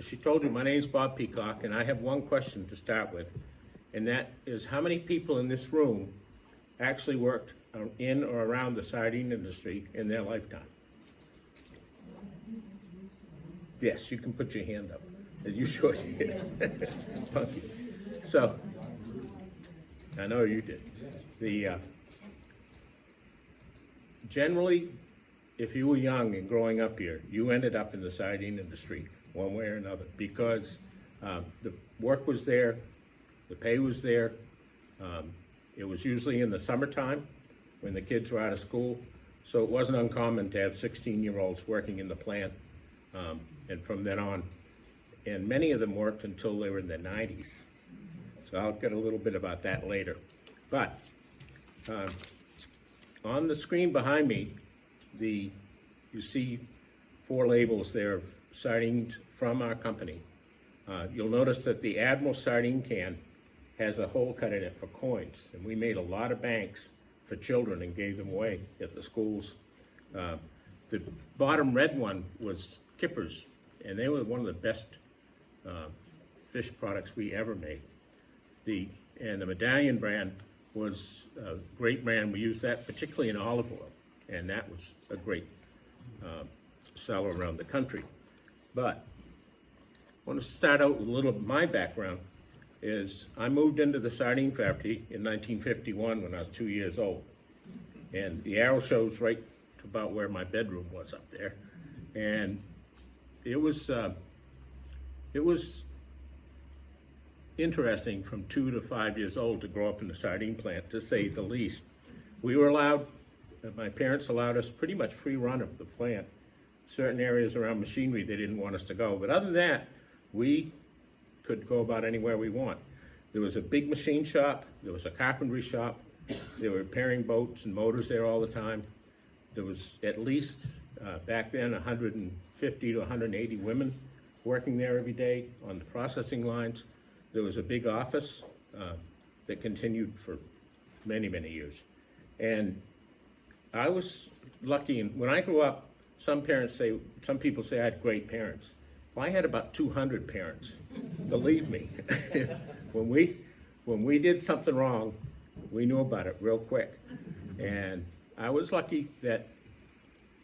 as she told you, my name's Bob Peacock, and I have one question to start with, and that is how many people in this room actually worked in or around the sardine industry in their lifetime? Yes, you can put your hand up. You should. Okay. So, I know you did. Generally, if you were young and growing up here, you ended up in the sardine industry one way or another because the work was there, the pay was there. It was usually in the summertime when the kids were out of school, so it wasn't uncommon to have 16-year-olds working in the plant, and from then on. And many of them worked until they were in their 90s. So I'll get a little bit about that later. But on the screen behind me, you see 4 labels there of sardines from our company. You'll notice that the Admiral sardine can has a hole cut in it for coins, and we made a lot of banks for children and gave them away at the schools. The bottom red one was kippers, and they were one of the best fish products we ever made. And the Medallion brand was a great brand. We used that particularly in olive oil, and that was a great seller around the country. But I want to start out with a little of my background. Is I moved into the sardine factory in 1951 when I was 2 years old, and the arrow shows right about where my bedroom was up there, and it was interesting from 2 to 5 years old to grow up in the sardine plant, to say the least. We were allowed, my parents allowed us pretty much free run of the plant. Certain areas around machinery they didn't want us to go, but other than that, we could go about anywhere we want. There was a big machine shop, there was a carpentry shop, they were repairing boats and motors there all the time. There was at least, back then, 150 to 180 women working there every day on the processing lines. There was a big office that continued for many, many years. And I was lucky, and when I grew up, some people say I had great parents. Well, I had about 200 parents, believe me. When we did something wrong, we knew about it real quick. And I was lucky that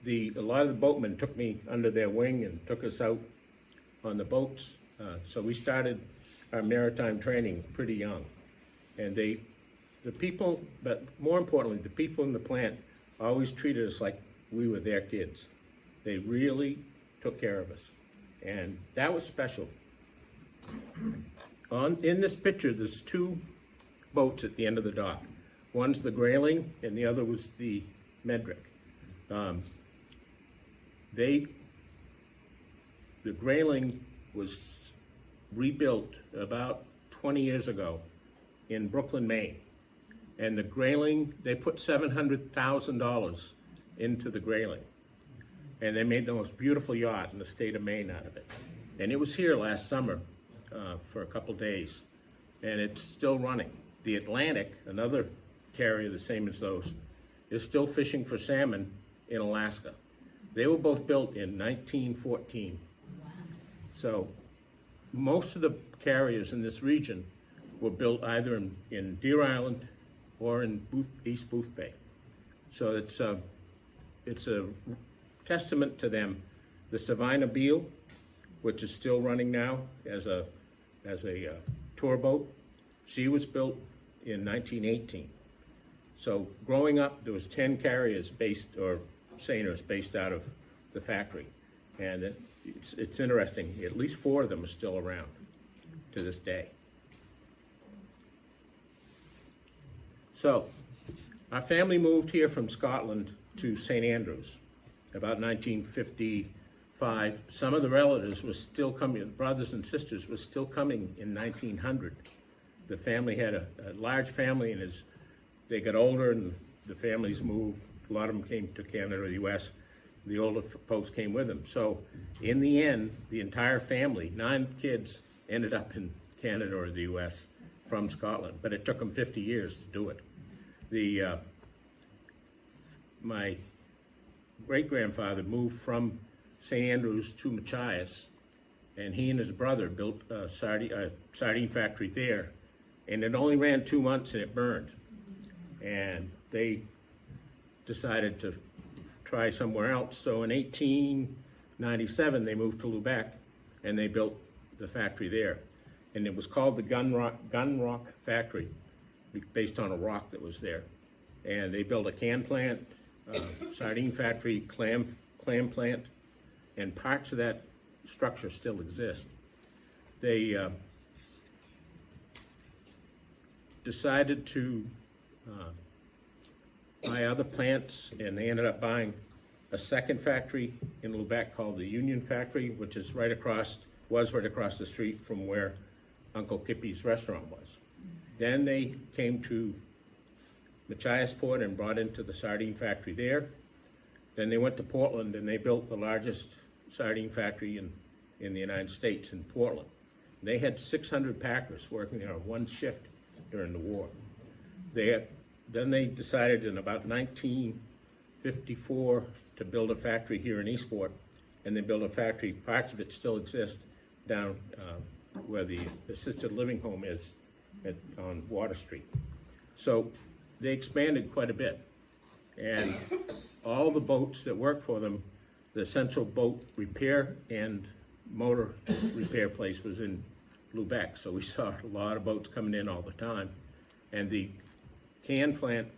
a lot of the boatmen took me under their wing and took us out on the boats. So we started our maritime training pretty young. And the people, but more importantly, the people in the plant always treated us like we were their kids. They really took care of us. And that was special. In this picture, there's 2 boats at the end of the dock. One's the Grayling, and the other was the Medrick. The Grayling was rebuilt about 20 years ago in Brooklyn, Maine. And the Grayling, they put $700,000 into the Grayling. And they made the most beautiful yacht in the state of Maine out of it. And it was here last summer for a couple days, and it's still running. The Atlantic, another carrier the same as those, is still fishing for salmon in Alaska. They were both built in 1914. Wow. So most of the carriers in this region were built either in Deer Island or in East Booth Bay. So it's a testament to them. The Savannah Beal, which is still running now as a tour boat, she was built in 1918. So growing up, there was 10 carriers seiners based out of the factory, and it's interesting. At least 4 of them are still around to this day. So our family moved here from Scotland to St. Andrews about 1955. Some of the relatives were still coming, brothers and sisters were still coming in 1900. The family had a large family, and as they got older and the families moved, a lot of them came to Canada or the US, the older folks came with them. So in the end, the entire family, 9 kids, ended up in Canada or the US from Scotland, but it took them 50 years to do it. My great-grandfather moved from St. Andrews to Machias and he and his brother built a sardine factory there, and it only ran 2 months and it burned. And they decided to try somewhere else. So in 1897, they moved to Lubec, and they built the factory there. And it was called the Gun Rock Factory, based on a rock that was there. And they built a can plant, sardine factory, clam plant, and parts of that structure still exist. They decided to buy other plants, and they ended up buying a second factory in Lubec called the Union Factory, which is was right across the street from where Uncle Kippy's restaurant was. Then they came to Machiasport and brought into the sardine factory there. Then they went to Portland and they built the largest sardine factory in the United States in Portland. They had 600 packers working there on one shift during the war. Then they decided in about 1954 to build a factory here in Eastport, and they built a factory, parts of it still exist, down where the assisted living home is on Water Street. So they expanded quite a bit, and all the boats that work for them, the central boat repair and motor repair place was in Lubec, so we saw a lot of boats coming in all the time. And the can plant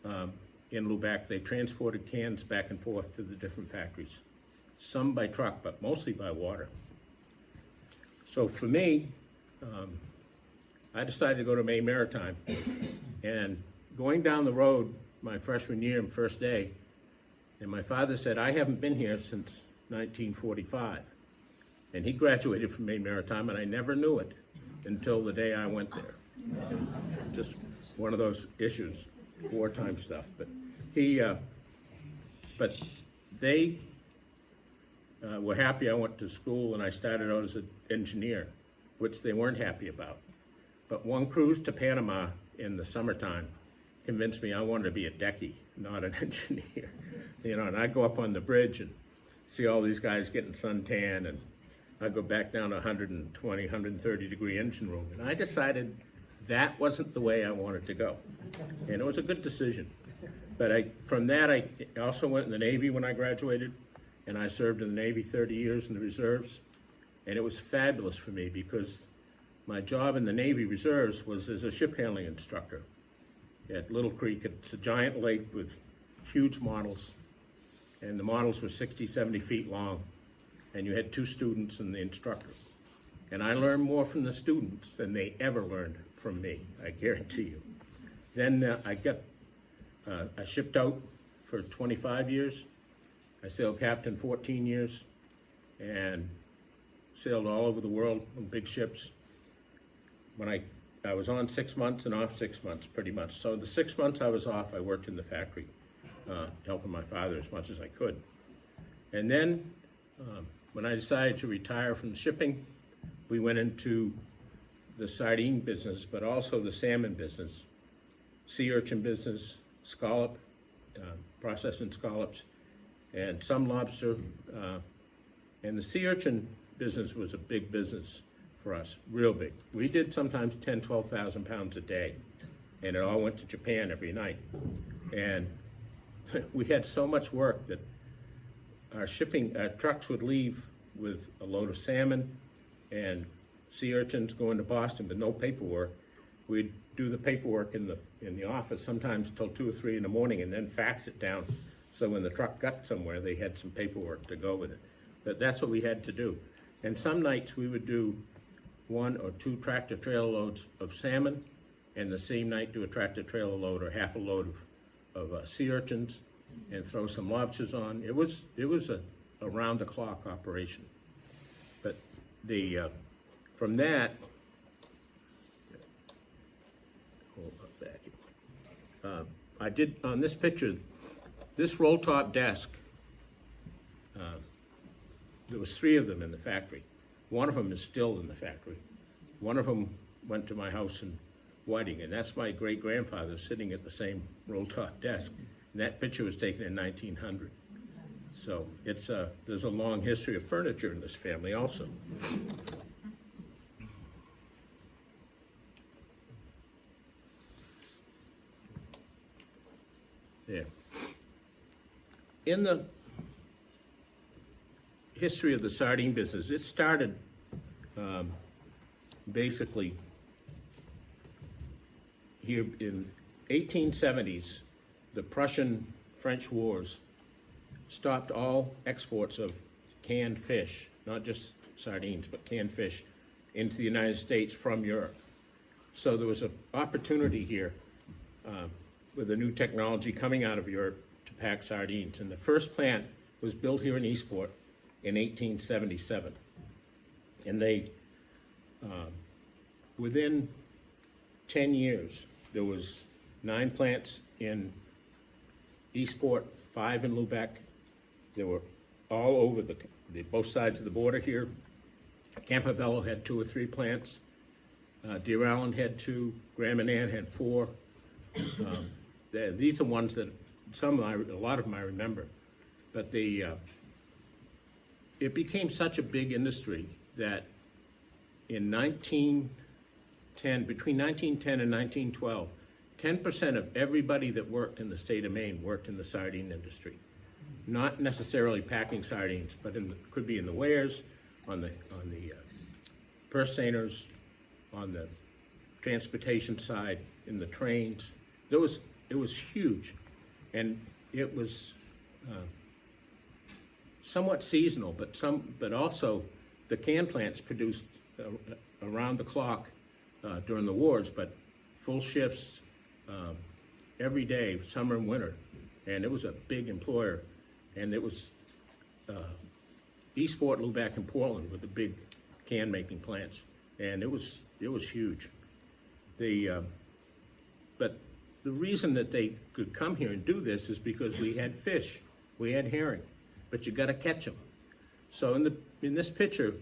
in Lubec, they transported cans back and forth to the different factories, some by truck, but mostly by water. So for me, I decided to go to Maine Maritime, and going down the road my freshman year and first day, and my father said, I haven't been here since 1945. And he graduated from Maine Maritime, and I never knew it until the day I went there. Just one of those issues, wartime stuff. But they were happy I went to school, and I started out as an engineer, which they weren't happy about. But one cruise to Panama in the summertime convinced me I wanted to be a decky, not an engineer. You know, and I go up on the bridge and see all these guys getting suntan, and I go back down to 120, 130 degree engine room. And I decided that wasn't the way I wanted to go. And it was a good decision. But from that, I also went in the Navy when I graduated, and I served in the Navy 30 years in the reserves. And it was fabulous for me because my job in the Navy reserves was as a ship handling instructor at Little Creek. It's a giant lake with huge models, and the models were 60, 70 feet long. And you had 2 students and the instructor. And I learned more from the students than they ever learned from me, I guarantee you. Then I shipped out for 25 years. I sailed captain 14 years and sailed all over the world on big ships. When I was on 6 months and off 6 months, pretty much. So the 6 months I was off, I worked in the factory, helping my father as much as I could. And then when I decided to retire from shipping, we went into the sardine business, but also the salmon business, sea urchin business, scallop, processing scallops, and some lobster. And the sea urchin business was a big business for us, real big. We did sometimes 10, 12,000 pounds a day, and it all went to Japan every night. And we had so much work that our trucks would leave with a load of salmon and sea urchins going to Boston with no paperwork. We'd do the paperwork in the office sometimes till 2 or 3 in the morning, and then fax it down so when the truck got somewhere they had some paperwork to go with it. But that's what we had to do. And some nights we would do 1 or 2 tractor trailer loads of salmon, and the same night do a tractor trailer load or half a load of sea urchins, and throw some lobsters on. It was a round-the-clock operation. But from that, hold up back. I did on this picture, this roll-top desk. There was 3 of them in the factory. One of them is still in the factory. One of them went to my house in Whiting, and that's my great-grandfather sitting at the same roll-top desk. And that picture was taken in 1900. So there's a long history of furniture in this family also. Yeah. In the history of the sardine business, it started basically here in 1870s. The Prussian-French wars stopped all exports of canned fish, not just sardines, but canned fish, into the United States from Europe. So there was an opportunity here with the new technology coming out of Europe to pack sardines. And the first plant was built here in Eastport in 1877. And they, within 10 years, there was 9 plants in Eastport, 5 in Lubec. They were all over both sides of the border here. Campobello had 2 or 3 plants. Deer Island had 2. Graham and Ann had 4. These are ones that a lot of them I remember. But it became such a big industry that in between 1910 and 1912, 10% of everybody that worked in the state of Maine worked in the sardine industry. Not necessarily packing sardines, but could be in the wares, on the purse seiners, on the transportation side, in the trains. It was huge, and it was somewhat seasonal, but also the can plants produced around the clock during the wars, but full shifts every day, summer and winter, and it was a big employer. And it was Eastport, Lubec, and Portland were the big can making plants, and it was huge. But the reason that they could come here and do this is because we had fish, we had herring, but you got to catch them. So in this picture,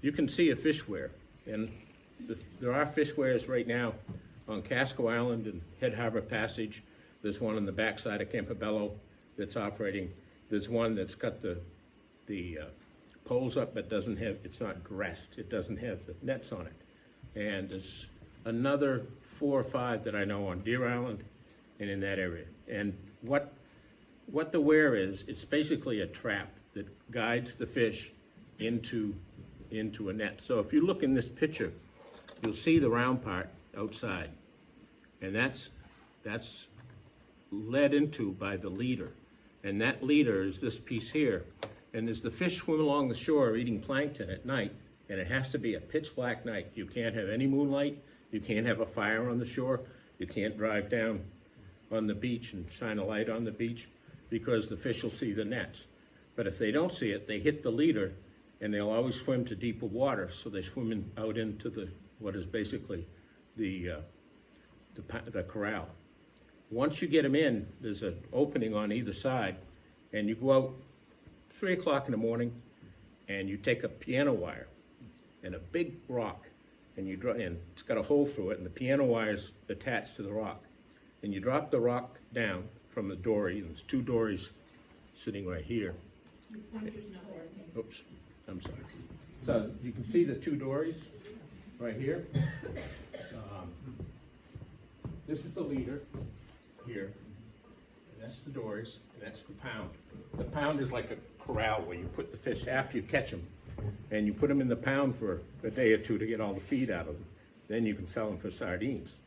you can see a fish weir, and there are fish weirs right now on Casco Island and Head Harbor Passage. There's one on the backside of Campobello that's operating. There's one that's got the poles up but it's not dressed. It doesn't have the nets on it. And there's another 4 or 5 that I know on Deer Island and in that area. And what the weir is, it's basically a trap that guides the fish into a net. So if you look in this picture, you'll see the round part outside. And that's led into by the leader. And that leader is this piece here. And as the fish swim along the shore eating plankton at night, and it has to be a pitch black night. You can't have any moonlight. You can't have a fire on the shore. You can't drive down on the beach and shine a light on the beach because the fish will see the nets. But if they don't see it, they hit the leader, and they'll always swim to deeper water. So they swim out into what is basically the corral. Once you get them in, there's an opening on either side, and you go out 3 o'clock in the morning, and you take a piano wire and a big rock, and it's got a hole through it, and the piano wire's attached to the rock. And you drop the rock down from the dory, and there's 2 dories sitting right here. Oops, I'm sorry. So you can see the 2 dories right here. This is the leader here, and that's the dories, and that's the pound. The pound is like a corral where you put the fish after you catch them, and you put them in the pound for a day or 2 to get all the feed out of them. Then you can sell them for sardines.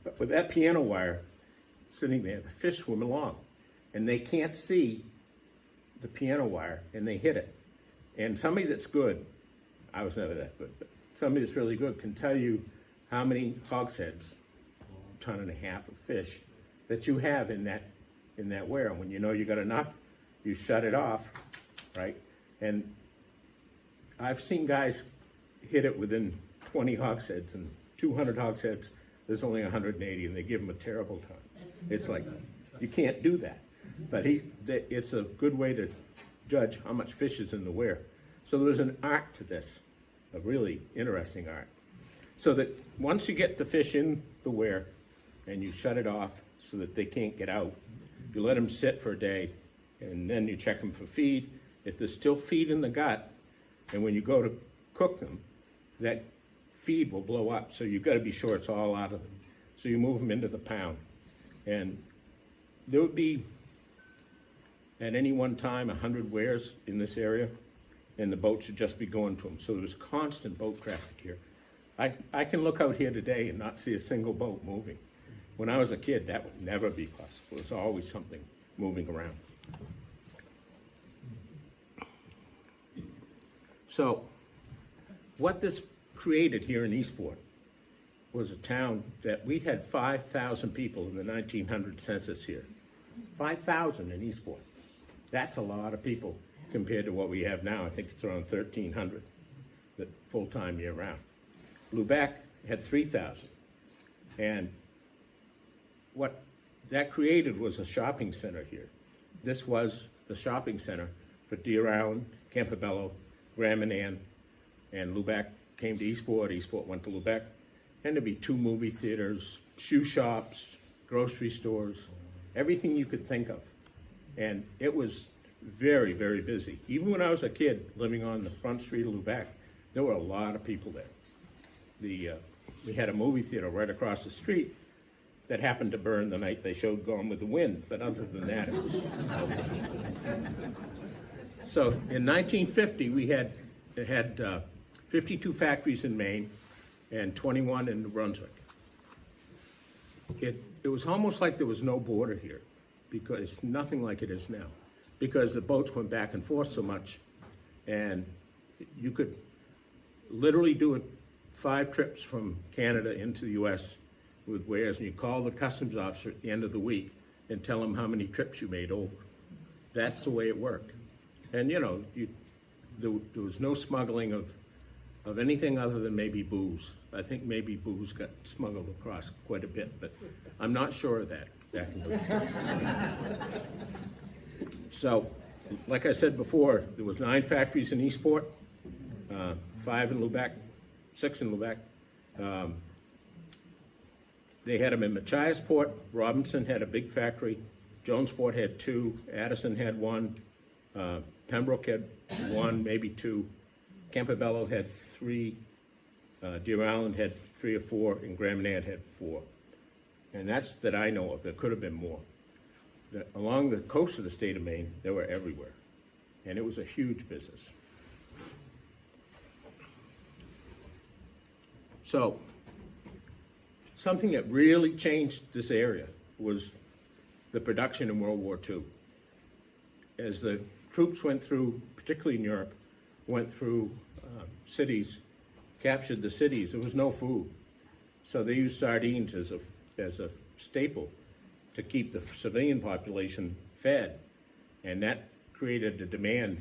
But with that piano wire sitting there, the fish swim along, and they can't see the piano wire, and they hit it. And somebody that's good, I was never that good, but somebody that's really good can tell you how many hogsheads, 1.5 tons of fish, that you have in that weir. And when you know you got enough, you shut it off, right? And I've seen guys hit it within 20 hogsheads, and 200 hogsheads, there's only 180, and they give them a terrible time. It's like, you can't do that. But it's a good way to judge how much fish is in the weir. So there's an art to this, a really interesting art. So that once you get the fish in the weir and you shut it off so that they can't get out, you let them sit for a day, and then you check them for feed. If there's still feed in the gut, and when you go to cook them, that feed will blow up, so you've got to be sure it's all out of them. So you move them into the pound. And there would be, at any one time, 100 wares in this area, and the boats would just be going to them. So there was constant boat traffic here. I can look out here today and not see a single boat moving. When I was a kid, that would never be possible. There was always something moving around. So what this created here in Eastport was a town that we had 5,000 people in the 1900 census here. 5,000 in Eastport. That's a lot of people compared to what we have now. I think it's around 1,300 that full-time year-round. Lubec had 3,000. And what that created was a shopping center here. This was the shopping center for Deer Island, Campobello, Grand Manan, and Lubec came to Eastport, Eastport went to Lubec, and there'd be 2 movie theaters, shoe shops, grocery stores, everything you could think of. And it was very, very busy. Even when I was a kid living on the front street of Lubec, there were a lot of people there. We had a movie theater right across the street that happened to burn the night they showed Gone with the Wind, but other than that, it was... So in 1950, we had 52 factories in Maine and 21 in New Brunswick. It was almost like there was no border here, because nothing like it is now, because the boats went back and forth so much, and you could literally do it 5 trips from Canada into the US with wares, and you call the customs officer at the end of the week and tell him how many trips you made over. That's the way it worked. And you know, there was no smuggling of anything other than maybe booze. I think maybe booze got smuggled across quite a bit, but I'm not sure of that back in those days. So, like I said before, there was 9 factories in Eastport, 5 in Lubec, 6 in Lubec. They had them in Machiasport. Robinson had a big factory. Jonesport had 2. Addison had 1. Pembroke had 1, maybe 2. Campobello had 3. Deer Island had 3 or 4, and Grand Manan had 4. And that's that I know of. There could have been more. Along the coast of the state of Maine, they were everywhere. And it was a huge business. So, something that really changed this area was the production in World War II. As the troops went through, particularly in Europe, went through cities, captured the cities, there was no food. So they used sardines as a staple to keep the civilian population fed. And that created a demand.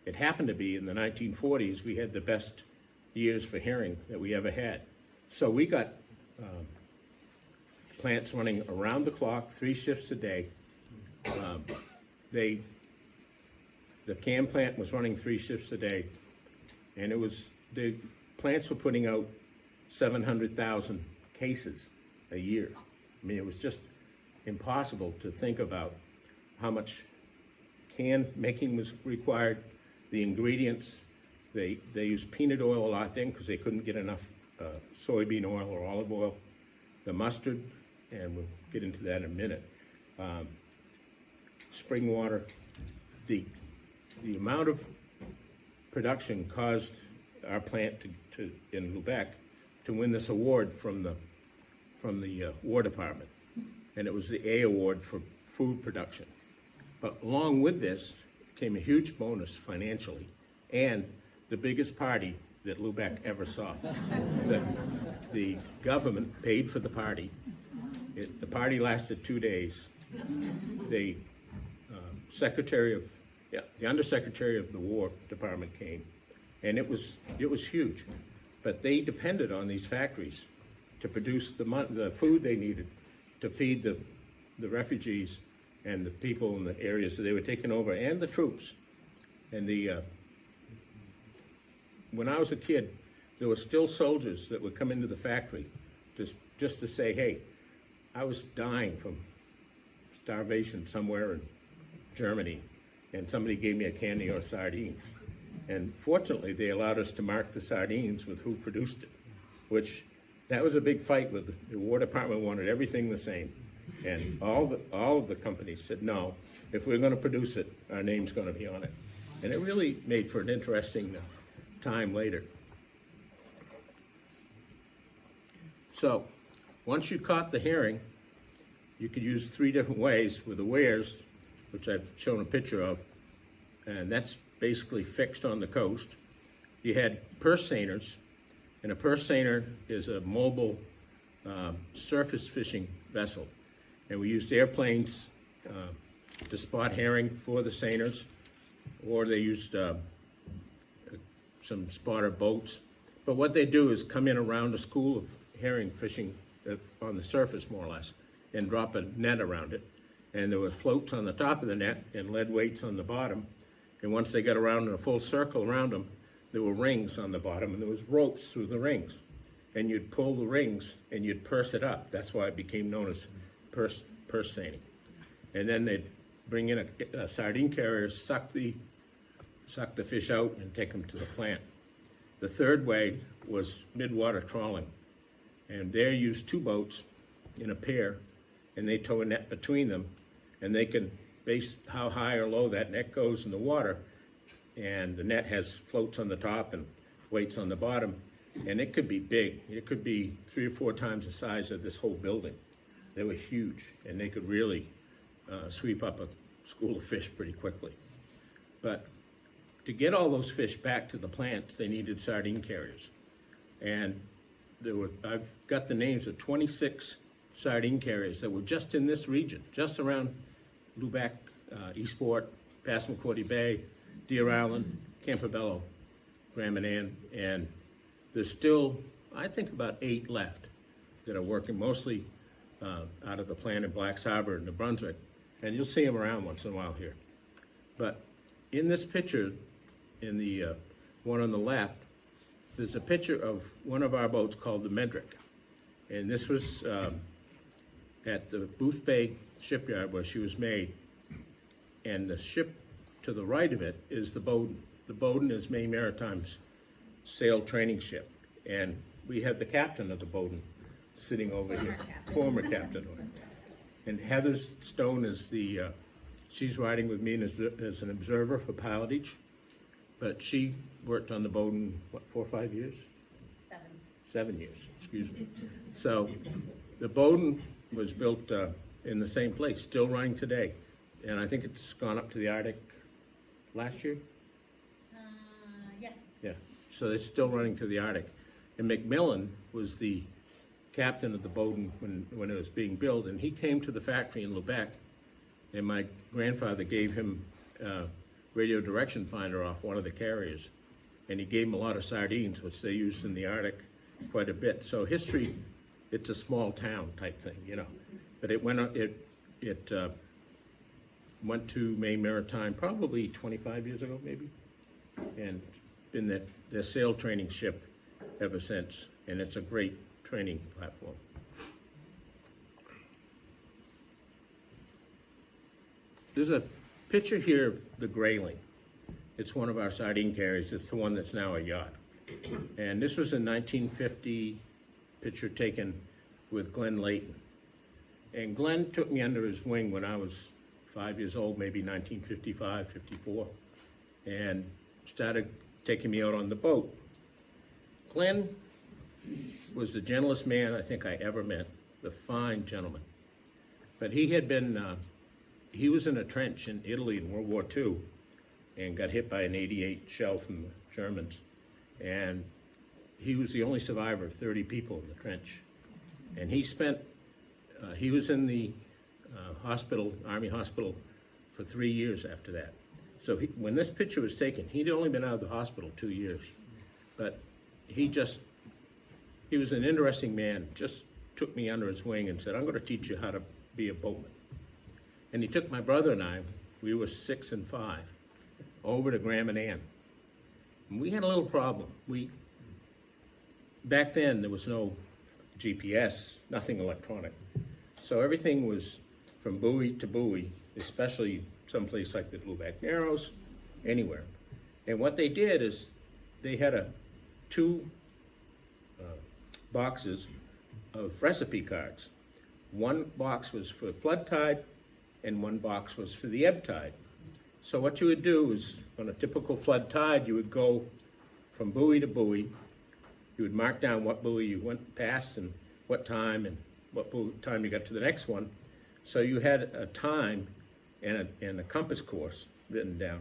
It happened to be in the 1940s, we had the best years for herring that we ever had. So we got plants running around the clock, 3 shifts a day. The can plant was running 3 shifts a day, and the plants were putting out 700,000 cases a year. I mean, it was just impossible to think about how much can making was required, the ingredients. They used peanut oil a lot then because they couldn't get enough soybean oil or olive oil. The mustard, and we'll get into that in a minute. Spring water. The amount of production caused our plant in Lubec to win this award from the War Department, and it was the A award for food production. But along with this came a huge bonus financially, and the biggest party that Lubec ever saw. The government paid for the party. The party lasted 2 days. The undersecretary of the War Department came, and it was huge. But they depended on these factories to produce the food they needed to feed the refugees and the people in the areas that they were taking over, and the troops. And when I was a kid, there were still soldiers that would come into the factory just to say, hey, I was dying from starvation somewhere in Germany, and somebody gave me a candy or sardines. And fortunately, they allowed us to mark the sardines with who produced it, which that was a big fight with the War Department wanted everything the same. And all of the companies said, no, if we're gonna produce it, our name's gonna be on it. And it really made for an interesting time later. So, once you caught the herring, you could use 3 different ways with the weirs, which I've shown a picture of, and that's basically fixed on the coast. You had purse seiners, and a purse seiner is a mobile surface fishing vessel. And we used airplanes to spot herring for the seiners, or they used some spotter boats. But what they do is come in around a school of herring fishing on the surface, more or less, and drop a net around it. And there were floats on the top of the net and lead weights on the bottom. And once they got around in a full circle around them, there were rings on the bottom, and there was ropes through the rings. And you'd pull the rings and you'd purse it up. That's why it became known as purse seining. And then they'd bring in a sardine carrier, suck the fish out and take them to the plant. The third way was mid-water trawling. And there used 2 boats in a pair, and they tow a net between them, and they can base how high or low that net goes in the water. And the net has floats on the top and weights on the bottom, and it could be big. It could be 3 or 4 times the size of this whole building. They were huge, and they could really sweep up a school of fish pretty quickly. But to get all those fish back to the plants, they needed sardine carriers. And I've got the names of 26 sardine carriers that were just in this region, just around Lubec, Eastport, Passamaquoddy Bay, Deer Island, Campobello, Grand Manan, and there's still, I think, about 8 left that are working mostly out of the plant in Blacks Harbor, New Brunswick, and you'll see them around once in a while here. But in this picture, in the one on the left, there's a picture of one of our boats called the Medrick, and this was at the Booth Bay shipyard where she was made, and the ship to the right of it is the Bowden. The Bowden is Maine Maritime's sail training ship, and we have the captain of the Bowden sitting over here, former captain. And Heather Stone is she's riding with me as an observer for pilotage, but she worked on the Bowden, what, 4 or 5 years? 7 years, excuse me. So the Bowden was built in the same place, still running today. And I think it's gone up to the Arctic last year? Yeah. Yeah, so it's still running to the Arctic. And McMillan was the captain of the Bowden when it was being built, and he came to the factory in Lubec, and my grandfather gave him a radio direction finder off one of the carriers, and he gave him a lot of sardines, which they used in the Arctic quite a bit. So history, it's a small town type thing, you know. But it went to Maine Maritime probably 25 years ago, maybe, and been their sail training ship ever since, and it's a great training platform. There's a picture here of the Grayling. It's one of our sardine carriers. It's the one that's now a yacht. And this was a 1950 picture taken with Glenn Layton. And Glenn took me under his wing when I was 5 years old, maybe 1955, 54, and started taking me out on the boat. Glenn was the gentlest man I think I ever met, the fine gentleman. But he had been, he was in a trench in Italy in World War II and got hit by an 88 shell from the Germans. And he was the only survivor of 30 people in the trench. And he spent, he was in the hospital, Army hospital, for 3 years after that. So when this picture was taken, he'd only been out of the hospital 2 years. But he was an interesting man, just took me under his wing and said, I'm gonna teach you how to be a boatman. And he took my brother and I, we were 6 and 5, over to Grand Manan. And we had a little problem. Back then, there was no GPS, nothing electronic. So everything was from buoy to buoy, especially someplace like the Lubec Narrows, anywhere. And what they did is they had two boxes of recipe cards. One box was for flood tide and one box was for the ebb tide. So what you would do is, on a typical flood tide, you would go from buoy to buoy. You would mark down what buoy you went past and what time time you got to the next one. So you had a time and a compass course written down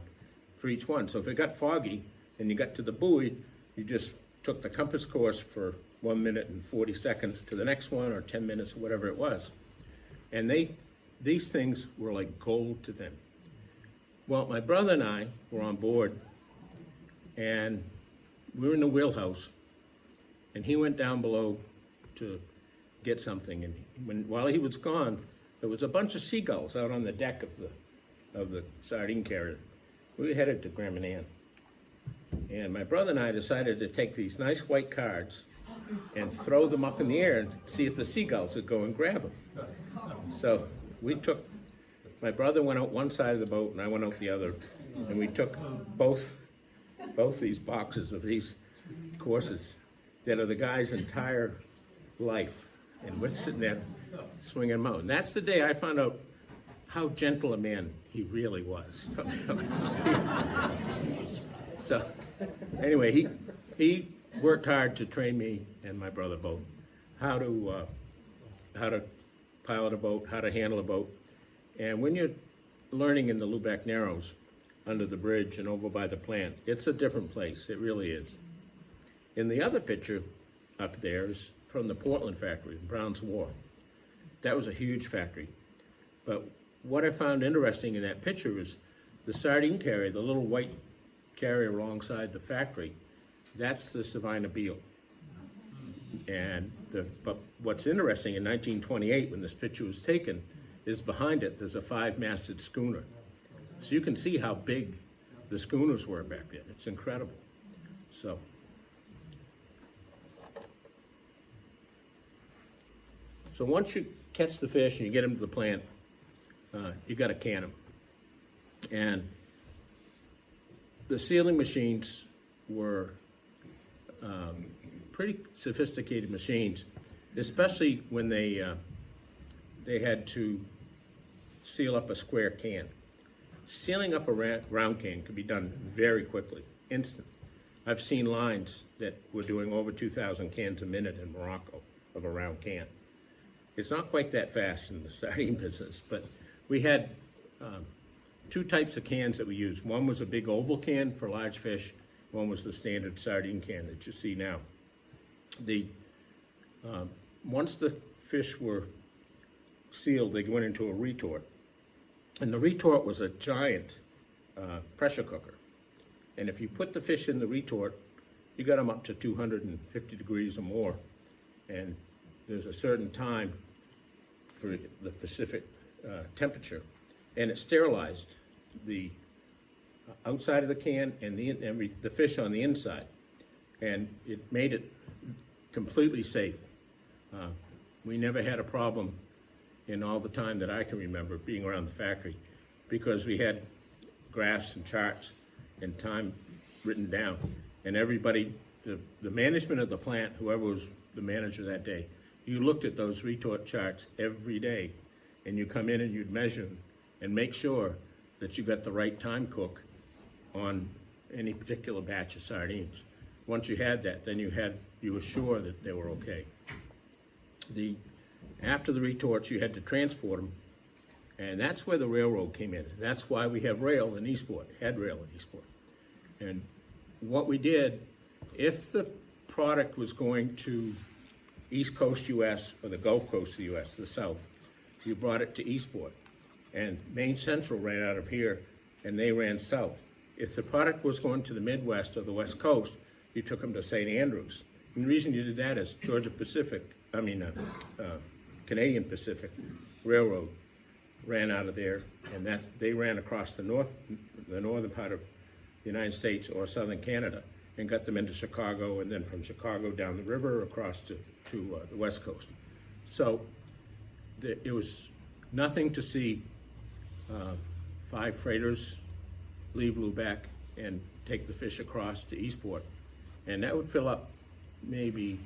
for each one. So if it got foggy and you got to the buoy, you just took the compass course for 1 minute and 40 seconds to the next one, or 10 minutes, or whatever it was. And these things were like gold to them. Well, my brother and I were on board, and we were in the wheelhouse, and he went down below to get something. And while he was gone, there was a bunch of seagulls out on the deck of the sardine carrier. We were headed to Grand Manan. And my brother and I decided to take these nice white cards and throw them up in the air and see if the seagulls would go and grab them. So my brother went out one side of the boat and I went out the other, and we took both these boxes of these courses that are the guy's entire life, and we're sitting there swinging them out. And that's the day I found out how gentle a man he really was. So anyway, he worked hard to train me and my brother both how to pilot a boat, how to handle a boat. And when you're learning in the Lubec Narrows, under the bridge and over by the plant, it's a different place. It really is. In the other picture up there is from the Portland factory, Brown's Wharf. That was a huge factory. But what I found interesting in that picture was the sardine carrier, the little white carrier alongside the factory. That's the Savannah Beale. And but what's interesting, in 1928, when this picture was taken, is behind it there's a 5-masted schooner. So you can see how big the schooners were back then. It's incredible. So once you catch the fish and you get them to the plant, you got to can them. And the sealing machines were pretty sophisticated machines, especially when they had to seal up a square can. Sealing up a round can could be done very quickly, instant. I've seen lines that were doing over 2,000 cans a minute in Morocco of a round can. It's not quite that fast in the sardine business, but we had two types of cans that we used. One was a big oval can for large fish. One was the standard sardine can that you see now. Once the fish were sealed, they went into a retort. And the retort was a giant pressure cooker. And if you put the fish in the retort, you got them up to 250 degrees or more. And there's a certain time for the specific temperature. And it sterilized the outside of the can and the fish on the inside. And it made it completely safe. We never had a problem in all the time that I can remember being around the factory, because we had graphs and charts and time written down. And everybody, the management of the plant, whoever was the manager that day, you looked at those retort charts every day, and you come in and you'd measure them and make sure that you got the right time cook on any particular batch of sardines. Once you had that, then you were sure that they were okay. After the retorts, you had to transport them, and that's where the railroad came in. That's why we have rail in Eastport, had rail in Eastport. And what we did, if the product was going to East Coast US or the Gulf Coast of the US, the South, you brought it to Eastport. And Maine Central ran out of here, and they ran south. If the product was going to the Midwest or the West Coast, you took them to St. Andrews. And the reason you did that is Canadian Pacific Railroad ran out of there, and they ran across the northern part of the United States or southern Canada and got them into Chicago, and then from Chicago down the river across to the West Coast. So it was nothing to see 5 freighters leave Lubec and take the fish across to Eastport. And that would fill up maybe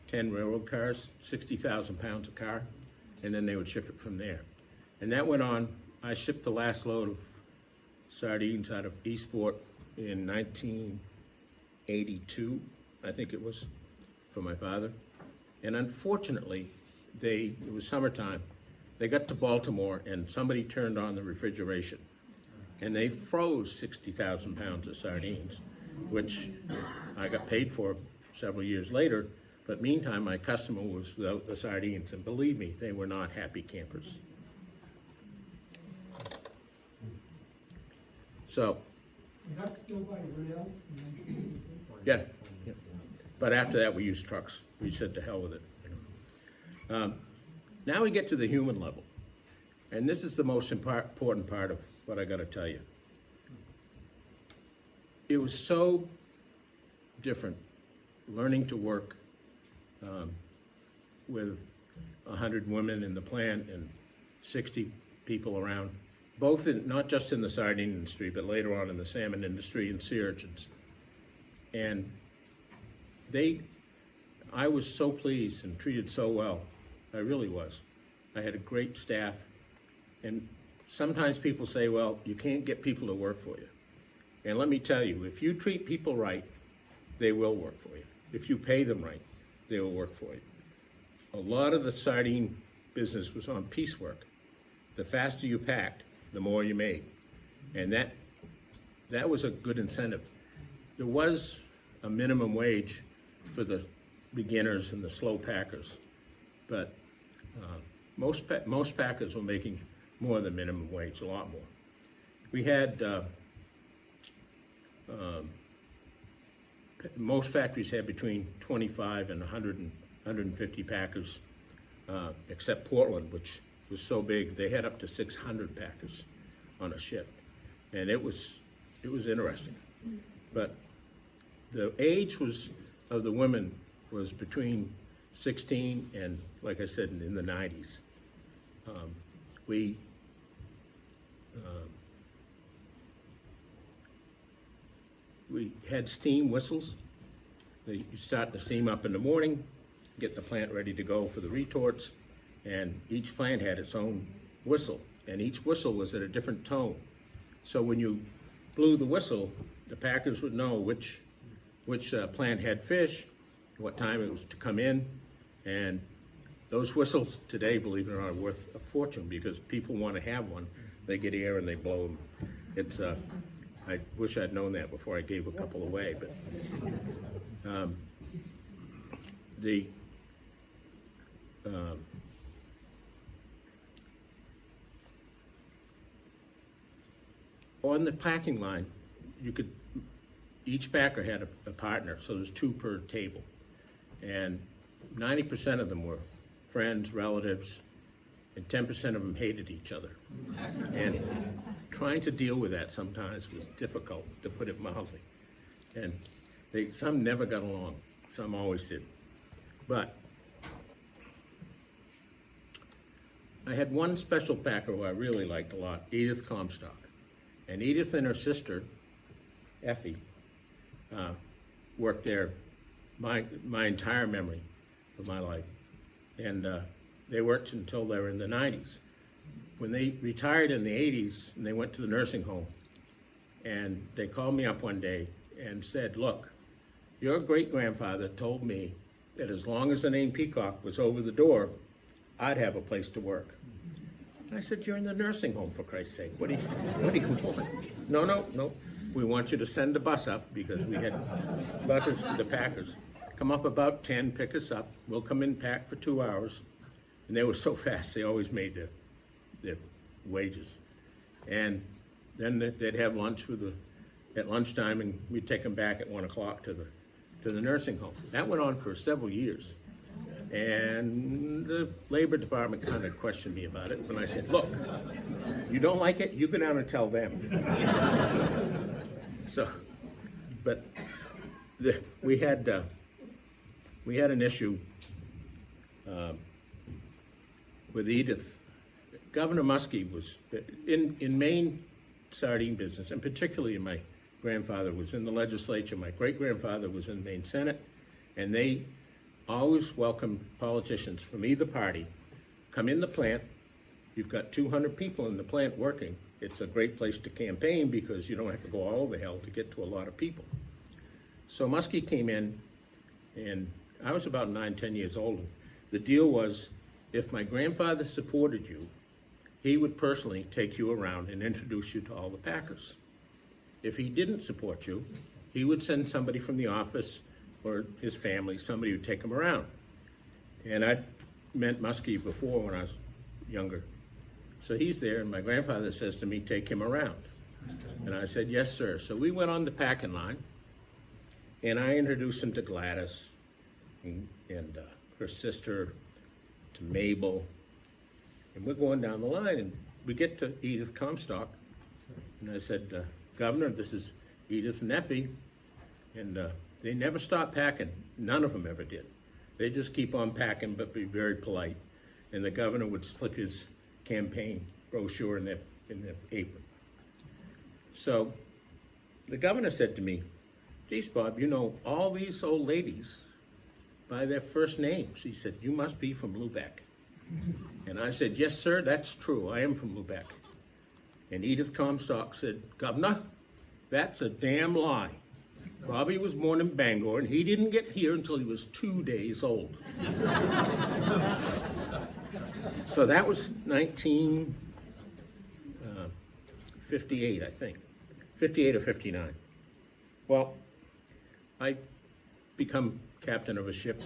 10 railroad cars, 60,000 pounds a car, and then they would ship it from there. And that went on. I shipped the last load of sardines out of Eastport in 1982, I think it was, for my father. And unfortunately, it was summertime, they got to Baltimore and somebody turned on the refrigeration. And they froze 60,000 pounds of sardines, which I got paid for several years later. But meantime, my customer was without the sardines, and believe me, they were not happy campers. So, That's still by rail? yeah. But after that, we used trucks. We said to hell with it. Now we get to the human level. And this is the most important part of what I gotta tell you. It was so different learning to work with 100 women in the plant and 60 people around, both in, not just in the sardine industry, but later on in the salmon industry and sea urchins. And I was so pleased and treated so well. I really was. I had a great staff. And sometimes people say, well, you can't get people to work for you. And let me tell you, if you treat people right, they will work for you. If you pay them right, they will work for you. A lot of the sardine business was on piecework. The faster you packed, the more you made. And that was a good incentive. There was a minimum wage for the beginners and the slow packers, but most packers were making more than minimum wage, a lot more. We had, most factories had between 25 and 150 packers, except Portland, which was so big, they had up to 600 packers on a shift. And it was interesting. But the age of the women was between 16 and, like I said, in the 90s. We had steam whistles. You start the steam up in the morning, get the plant ready to go for the retorts, and each plant had its own whistle, and each whistle was at a different tone. So when you blew the whistle, the packers would know which plant had fish, what time it was to come in, and those whistles today, believe it or not, are worth a fortune because people want to have one. They get air and they blow them. It's I wish I'd known that before I gave a couple away, but on the packing line, each packer had a partner, so there's 2 per table. And 90% of them were friends, relatives, and 10% of them hated each other. And trying to deal with that sometimes was difficult, to put it mildly. And some never got along, some always did. But I had one special packer who I really liked a lot, Edith Comstock. And Edith and her sister, Effie, worked there my entire memory of my life. And they worked until they were in the 90s. When they retired in the 80s, and they went to the nursing home, and they called me up one day and said, look, your great-grandfather told me that as long as the name Peacock was over the door, I'd have a place to work. And I said, you're in the nursing home, for Christ's sake. What do you want? No. We want you to send a bus up, because we had buses for the packers. Come up about 10, pick us up. We'll come in, pack for 2 hours. And they were so fast, they always made their wages. And then they'd have lunch at lunchtime, and we'd take them back at 1 o'clock to the nursing home. That went on for several years. And the labor department kind of questioned me about it when I said, look, you don't like it, you go down and tell them. But we had an issue with Edith. Governor Muskie was, in Maine, sardine business, and particularly my grandfather was in the legislature, my great-grandfather was in the Maine Senate, and they always welcomed politicians from either party, come in the plant. You've got 200 people in the plant working. It's a great place to campaign because you don't have to go all over hell to get to a lot of people. So Muskie came in, and I was about 9, 10 years old. The deal was, if my grandfather supported you, he would personally take you around and introduce you to all the packers. If he didn't support you, he would send somebody from the office or his family, somebody would take him around. And I met Muskie before when I was younger. So he's there, and my grandfather says to me, take him around. And I said, yes, sir. So we went on the packing line, and I introduced him to Gladys and her sister, to Mabel. And we're going down the line, and we get to Edith Comstock. And I said, Governor, this is Edith and Effie. And they never stop packing. None of them ever did. They just keep on packing, but be very polite. And the governor would slip his campaign brochure in their apron. So the governor said to me, geez, Bob, you know all these old ladies by their first names. He said, you must be from Lubec. And I said, yes, sir, that's true. I am from Lubec. And Edith Comstock said, Governor, that's a damn lie. Bobby was born in Bangor, and he didn't get here until he was 2 days old. So that was 1958, I think. 58 or 59. Well, I become captain of a ship,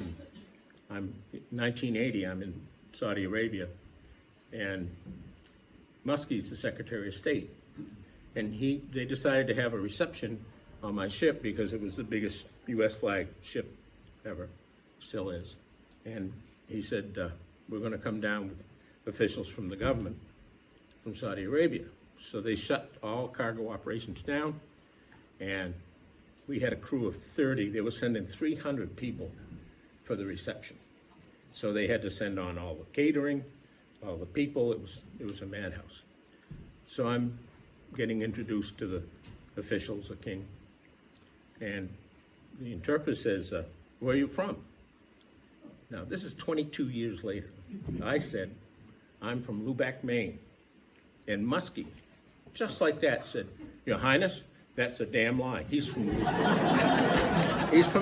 and 1980, I'm in Saudi Arabia, and Muskie's the Secretary of State. And they decided to have a reception on my ship because it was the biggest U.S. flag ship ever, still is. And he said, we're gonna come down with officials from the government from Saudi Arabia. So they shut all cargo operations down, and we had a crew of 30. They were sending 300 people for the reception. So they had to send on all the catering, all the people. It was a madhouse. So I'm getting introduced to the officials, the king, and the interpreter says, where are you from? Now, this is 22 years later. I said, I'm from Lubec, Maine. And Muskie, just like that, said, Your Highness, that's a damn lie. He's from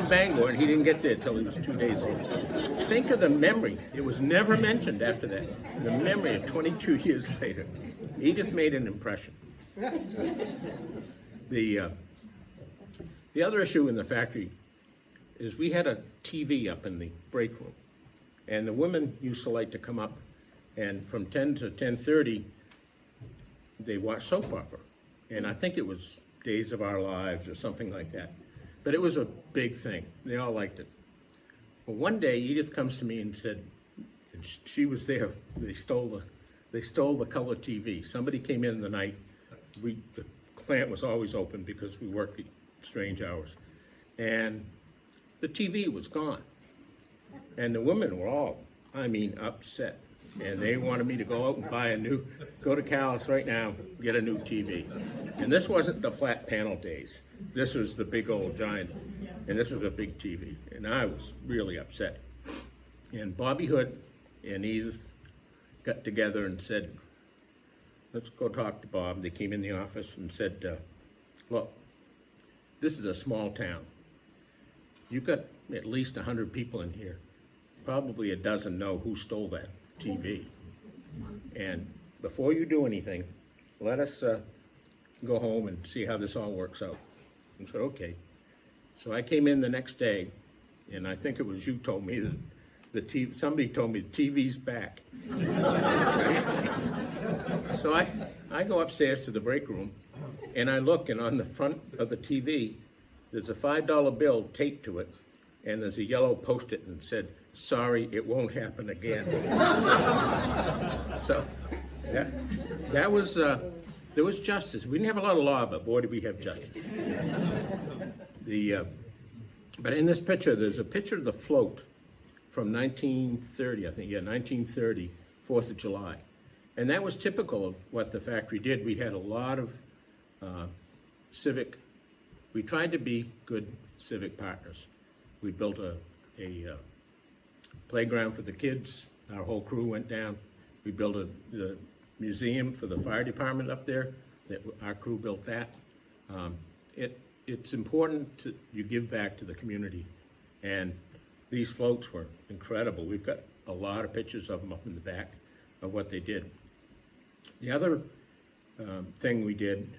Bangor, and he didn't get there till he was 2 days old. Think of the memory. It was never mentioned after that. The memory of 22 years later. Edith made an impression. The other issue in the factory is we had a TV up in the break room, and the women used to like to come up, and from 10 to 10:30, they watched soap opera. And I think it was Days of Our Lives or something like that. But it was a big thing. They all liked it. Well, one day, Edith comes to me and said, and she was there, they stole the color TV. Somebody came in the night. The plant was always open because we worked at strange hours. And the TV was gone. And the women were all, upset. And they wanted me to go out and go to Callis right now, get a new TV. And this wasn't the flat panel days. This was the big old giant, and this was a big TV. And I was really upset. And Bobby Hood and Edith got together and said, let's go talk to Bob. They came in the office and said, look, this is a small town. You've got at least 100 people in here. Probably a dozen know who stole that TV. And before you do anything, let us go home and see how this all works out. I said, okay. So I came in the next day, and I think it was you told me that somebody told me the TV's back. So I go upstairs to the break room, and I look, and on the front of the TV, there's a $5 bill taped to it, and there's a yellow post-it and said, sorry, it won't happen again. So that was, there was justice. We didn't have a lot of law, but boy, did we have justice. But in this picture, there's a picture of the float from 1930, I think, 1930, 4th of July. And that was typical of what the factory did. We had a lot of civic, we tried to be good civic partners. We built a playground for the kids. Our whole crew went down. We built the museum for the fire department up there. Our crew built that. It's important to you give back to the community, and these folks were incredible. We've got a lot of pictures of them up in the back of what they did. The other thing we did,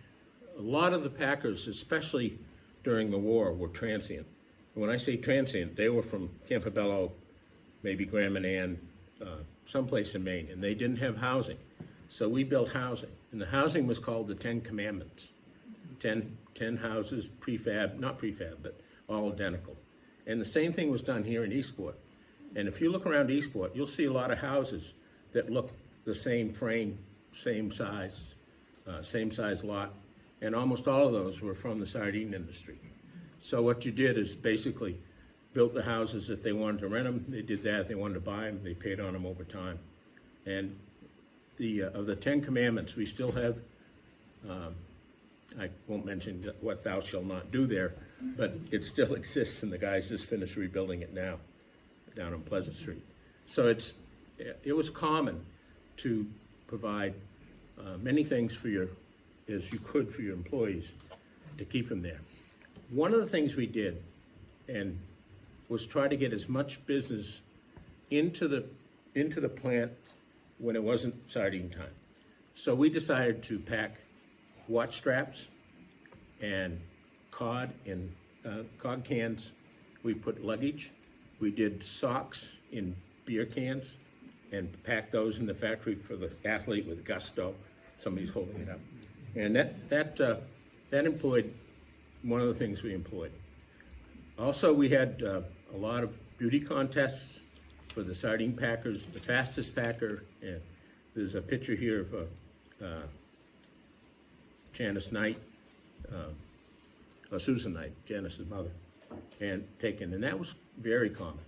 a lot of the Packers, especially during the war, were transient. When I say transient, they were from Campobello, maybe Graham and Ann, someplace in Maine, and they didn't have housing. So we built housing, and the housing was called the 10 Commandments. 10 houses, prefab, not prefab, but all identical. And the same thing was done here in Eastport. And if you look around Eastport, you'll see a lot of houses that look the same frame, same size lot, and almost all of those were from the sardine industry. So what you did is basically built the houses. If they wanted to rent them, they did that. If they wanted to buy them, they paid on them over time. And of the 10 Commandments, we still have, I won't mention what thou shalt not do there, but it still exists, and the guys just finished rebuilding it now down on Pleasant Street. So it was common to provide many things as you could for your employees to keep them there. One of the things we did was try to get as much business into the plant when it wasn't sardine time. So we decided to pack watch straps and cod in cod cans. We put luggage. We did socks in beer cans and packed those in the factory for the athlete with gusto. Somebody's holding it up. And that employed one of the things we employed. Also, we had a lot of beauty contests for the sardine packers, the fastest packer. And there's a picture here of Janice Knight, or Susan Knight, Janice's mother, and that was very common.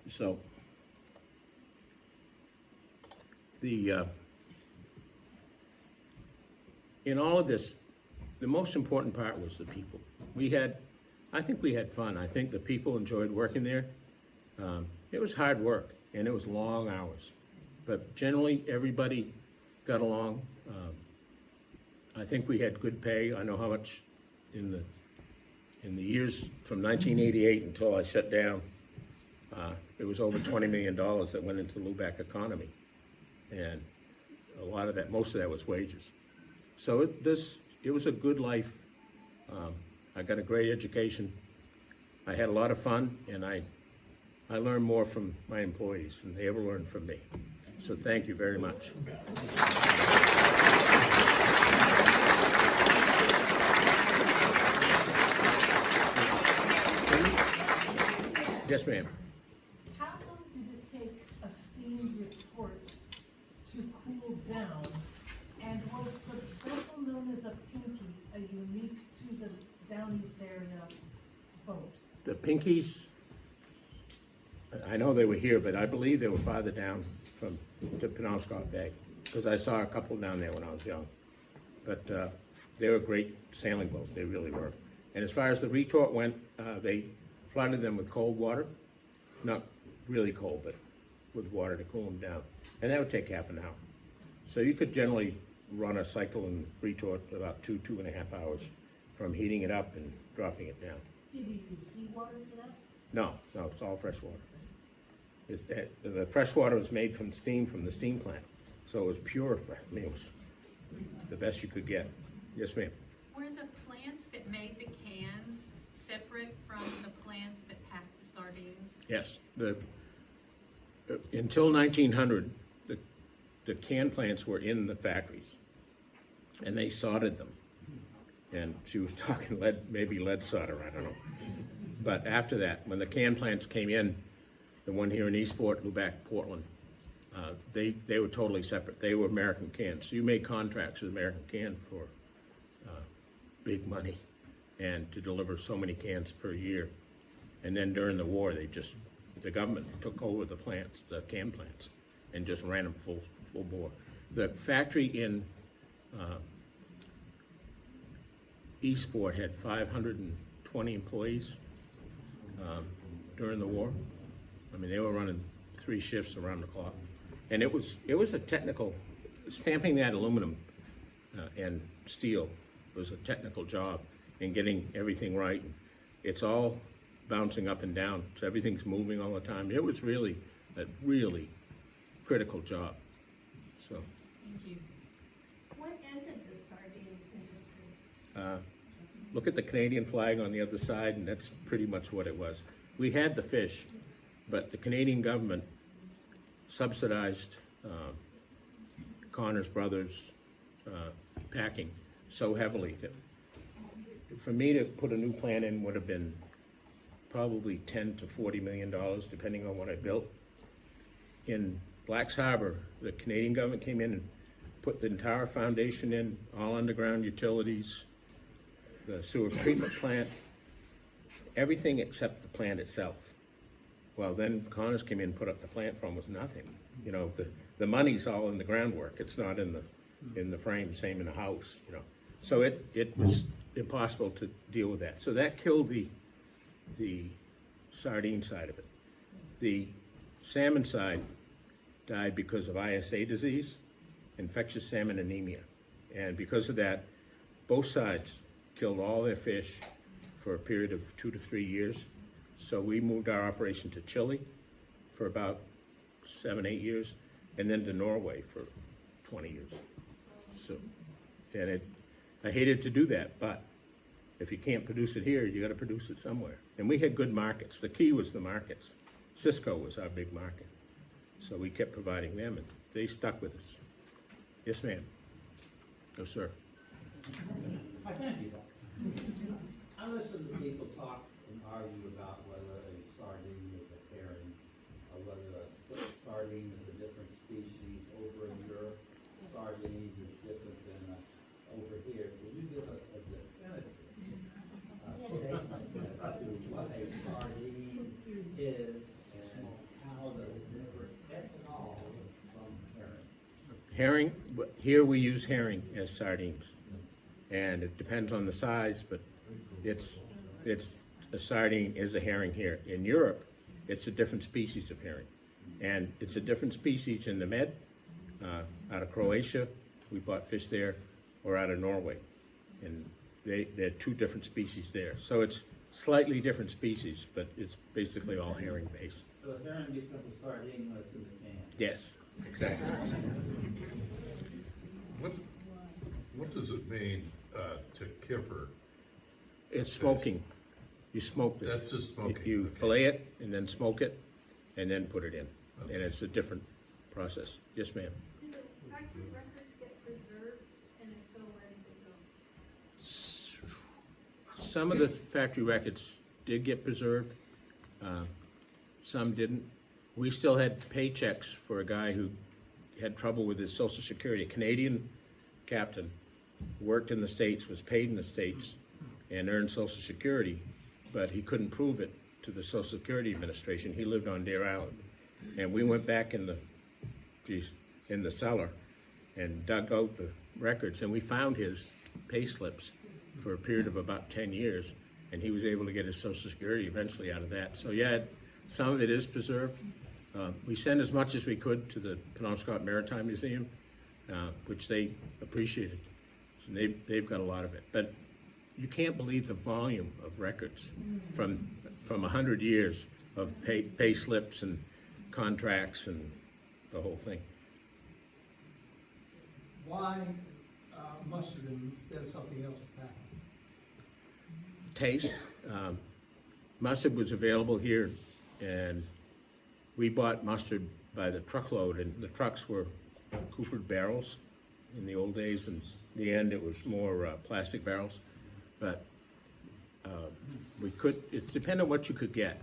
So in all of this, the most important part was the people. I think we had fun. I think the people enjoyed working there. It was hard work, and it was long hours, but generally everybody got along. I think we had good pay. I know how much in the years from 1988 until I shut down, it was over $20 million that went into the Lubec economy, and most of that was wages. So it was a good life. I got a great education. I had a lot of fun, and I learned more from my employees than they ever learned from me. So thank you very much. Yes, ma'am. How long did it take a steam retort to cool down? And was the vessel known as a pinky a unique to the Downeast area boat? The Pinkies, I know they were here, but I believe they were farther down to Penobscot Bay, because I saw a couple down there when I was young. But they were a great sailing boat, they really were. And as far as the retort went, they flooded them with cold water, not really cold, but with water to cool them down. And that would take half an hour. So you could generally run a cycle and retort about 2.5 hours from heating it up and dropping it down. Did you use seawater for that? No, it's all fresh water. The fresh water was made from steam from the steam plant, so it was pure. It was the best you could get. Yes, ma'am. Were the plants that made the cans separate from the plants that packed the sardines? Yes. Until 1900, the can plants were in the factories, and they soldered them. And she was talking maybe lead solder, I don't know. But after that, when the can plants came in, the one here in Eastport, Lubec, Portland, they were totally separate. They were American cans. So you made contracts with American Can for big money and to deliver so many cans per year. And then during the war, the government took over the plants, the can plants, and just ran them full bore. The factory in Eastport had 520 employees during the war. I mean, they were running 3 shifts around the clock. And it was a technical, stamping that aluminum and steel was a technical job in getting everything right. It's all bouncing up and down, so everything's moving all the time. It was really a really critical job, so. Thank you. What ended the sardine industry? Look at the Canadian flag on the other side, and that's pretty much what it was. We had the fish, but the Canadian government subsidized Connor's Brothers packing so heavily that for me to put a new plant in would have been probably $10 to $40 million, depending on what I built. In Blacks Harbor, the Canadian government came in and put the entire foundation in, all underground utilities, the sewer treatment plant, everything except the plant itself. Well, then Connors came in and put up the plant for almost nothing. You know, the money's all in the groundwork. It's not in the frame, same in the house, you know. So it was impossible to deal with that. So that killed the sardine side of it. The salmon side died because of ISA disease, infectious salmon anemia. And because of that, both sides killed all their fish for a period of 2 to 3 years. So we moved our operation to Chile for about 7, 8 years, and then to Norway for 20 years. So, and I hated to do that, but if you can't produce it here, you gotta produce it somewhere. And we had good markets. The key was the markets. Cisco was our big market. So we kept providing them, and they stuck with us. Yes, ma'am. No, sir. I thank you. I listen to people talk and argue about whether a sardine is a herring, or whether a sardine is a different species over in Europe. Sardines is different than over here. Can you give us a definitive statement as to what a sardine is and how does it differ, if at all, from herring? Herring, here we use herring as sardines. And it depends on the size, but it's a sardine is a herring here. In Europe, it's a different species of herring. And it's a different species in the Med, out of Croatia, we bought fish there, or out of Norway. And they're 2 different species there. So it's slightly different species, but it's basically all herring based. So a herring becomes a sardine when it's in the can. Yes, exactly. What does it mean to kipper? It's smoking. You smoke it. That's just smoking. You okay. fillet it and then smoke it and then put it in. And it's a different process. Yes, ma'am. Do the factory records get preserved, and if so, where do they go? Some of the factory records did get preserved. Some didn't. We still had paychecks for a guy who had trouble with his Social Security, a Canadian captain, worked in the States, was paid in the States, and earned Social Security, but he couldn't prove it to the Social Security Administration. He lived on Deer Island. And we went back in the cellar and dug out the records, and we found his pay slips for a period of about 10 years, and he was able to get his Social Security eventually out of that. So yeah, some of it is preserved. We sent as much as we could to the Penobscot Maritime Museum, which they appreciated. So they've got a lot of it. But you can't believe the volume of records from 100 years of pay slips and contracts and the whole thing. Why mustard instead of something else to pack? Taste. Mustard was available here, and we bought mustard by the truckload, and the trucks were coopered barrels in the old days, and in the end it was more plastic barrels. But it depended on what you could get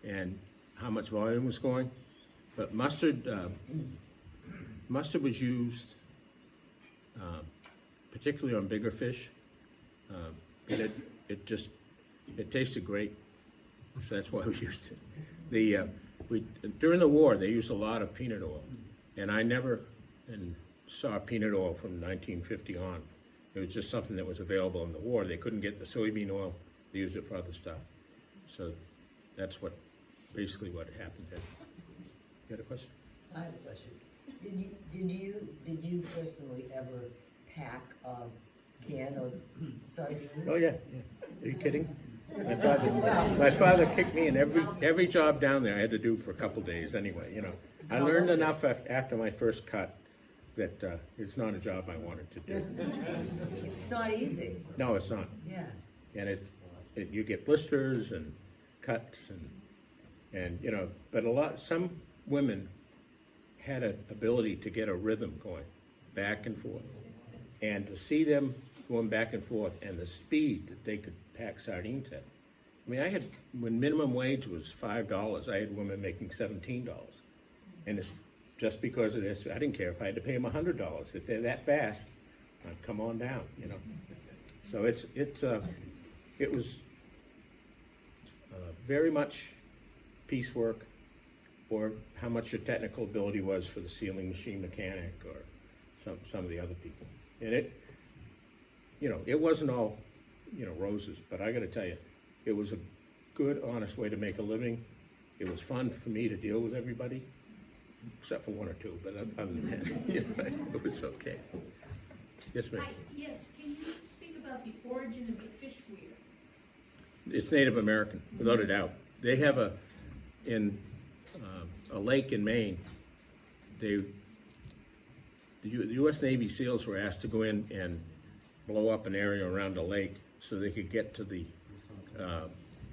and how much volume was going. But mustard was used particularly on bigger fish. And it tasted great, so that's why we used it. During the war, they used a lot of peanut oil, and I never saw peanut oil from 1950 on. It was just something that was available in the war. They couldn't get the soybean oil, they used it for other stuff. So that's basically what happened then. You got a question? I have a question. Did you personally ever pack a can of sardines? Oh, yeah. Are you kidding? My father kicked me in every job down there I had to do for a couple days anyway, you know. I learned enough after my first cut that it's not a job I wanted to do. It's not easy. No, it's not. Yeah. And you get blisters and cuts and you know, but some women had an ability to get a rhythm going back and forth. And to see them going back and forth and the speed that they could pack sardines at. I mean, when minimum wage was $5, I had women making $17. And it's just because of this, I didn't care if I had to pay them $100. If they're that fast, I'd come on down, you know. So it was very much piecework, or how much your technical ability was for the sealing machine mechanic or some of the other people. And it wasn't all, roses, but I gotta tell you, it was a good, honest way to make a living. It was fun for me to deal with everybody, except for one or two, but other than that, it was okay. Yes, ma'am. Yes, can you speak about the origin of the fishweir? It's Native American, without a doubt. They have a lake in Maine. The U.S. Navy SEALs were asked to go in and blow up an area around a lake so they could get to the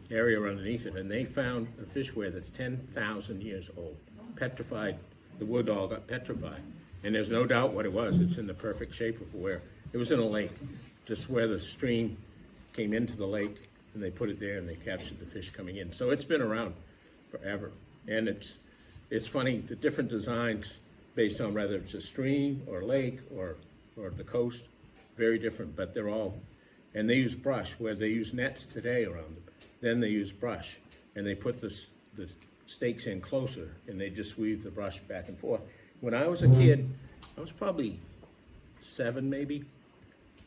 area underneath it, and they found a fishweir that's 10,000 years old, petrified. The wood all got petrified, and there's no doubt what it was. It's in the perfect shape of where it was in a lake, just where the stream came into the lake, and they put it there and they captured the fish coming in. So it's been around forever, and it's funny, the different designs based on whether it's a stream or lake or the coast, very different, but they're all, and they use brush where they use nets today around them. Then they use brush, and they put the stakes in closer, and they just weave the brush back and forth. When I was a kid, I was probably 7 maybe.